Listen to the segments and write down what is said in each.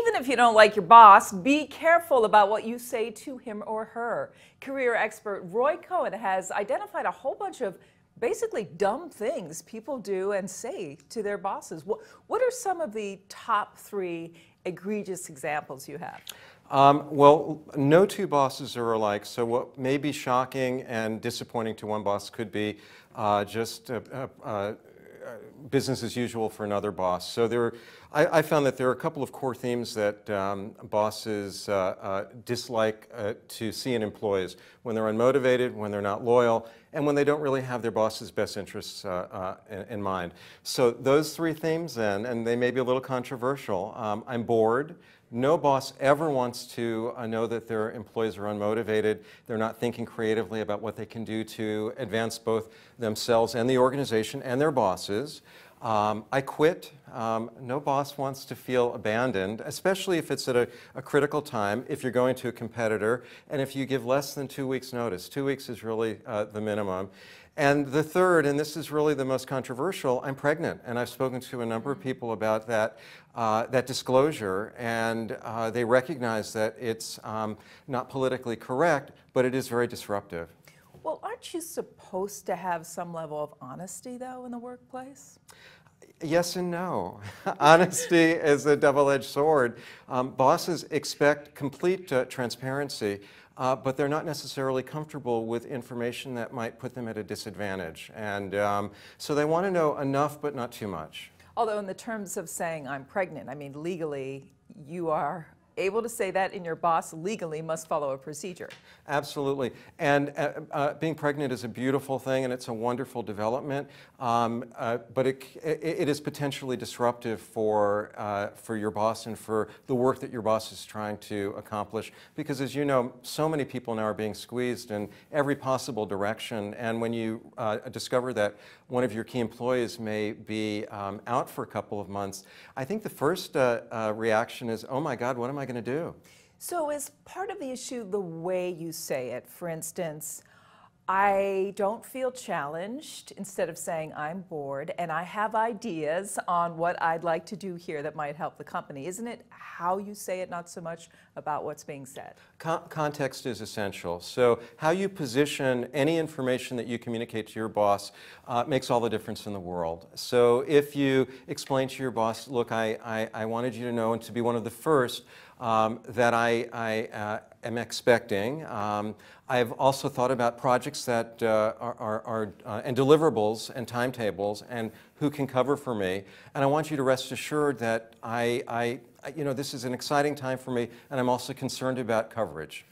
Even if you don't like your boss, be careful about what you say to him or her. Career expert Roy Cohen has identified a whole bunch of basically dumb things people do and say to their bosses. What are some of the top 3 egregious examples you have? Well, no two bosses are alike, so what may be shocking and disappointing to one boss could be just business as usual for another boss. So I found that there are a couple of core themes that bosses dislike to see in employees: when they're unmotivated, when they're not loyal, and when they don't really have their boss's best interests in mind. So those 3 themes then, and they may be a little controversial. I'm bored. No boss ever wants to know that their employees are unmotivated. They're not thinking creatively about what they can do to advance both themselves and the organization and their bosses. I quit. No boss wants to feel abandoned, especially if it's at a critical time, if you're going to a competitor, and if you give less than 2 weeks' notice. 2 weeks is really the minimum. And the third, and this is really the most controversial, I'm pregnant. And I've spoken to a number of people about that disclosure, and they recognize that it's not politically correct, but it is very disruptive. Well, aren't you supposed to have some level of honesty, though, in the workplace? Yes and no. Honesty is a double-edged sword. Bosses expect complete transparency, but they're not necessarily comfortable with information that might put them at a disadvantage. And so they want to know enough, but not too much. Although in the terms of saying I'm pregnant, I mean, legally, you are able to say that, and your boss legally must follow a procedure. Absolutely. And being pregnant is a beautiful thing, and it's a wonderful development, but it is potentially disruptive for your boss and for the work that your boss is trying to accomplish, because as you know, so many people now are being squeezed in every possible direction, and when you discover that one of your key employees may be out for a couple of months, I think the first reaction is, oh my God, what am I going to do? So is part of the issue the way you say it? For instance, I don't feel challenged, instead of saying I'm bored, and I have ideas on what I'd like to do here that might help the company. Isn't it how you say it, not so much about what's being said? Context is essential. So how you position any information that you communicate to your boss makes all the difference in the world. So if you explain to your boss, look, I wanted you to know and to be one of the first that I am expecting. I've also thought about projects that and deliverables and timetables and who can cover for me. And I want you to rest assured that this is an exciting time for me, and I'm also concerned about coverage.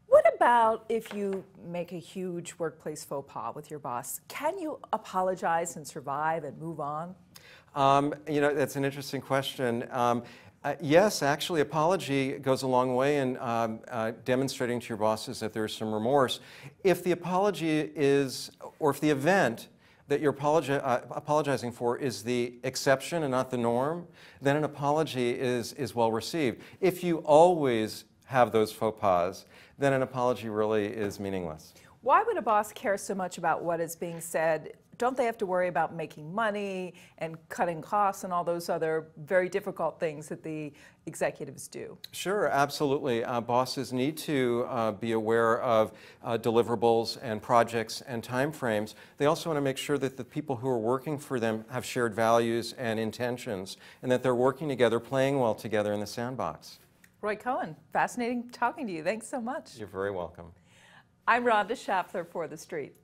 What about if you make a huge workplace faux pas with your boss? Can you apologize and survive and move on? That's an interesting question. Yes, actually, apology goes a long way in demonstrating to your bosses that there's some remorse. If the apology is, or if the event that you're apologizing for is the exception and not the norm, then an apology is well received. If you always have those faux pas, then an apology really is meaningless. Why would a boss care so much about what is being said? Don't they have to worry about making money and cutting costs and all those other very difficult things that the executives do? Sure, absolutely. Bosses need to be aware of deliverables and projects and timeframes. They also want to make sure that the people who are working for them have shared values and intentions, and that they're working together, playing well together in the sandbox. Roy Cohen, fascinating talking to you. Thanks so much. You're very welcome. I'm Rhonda Schaffler for The Street.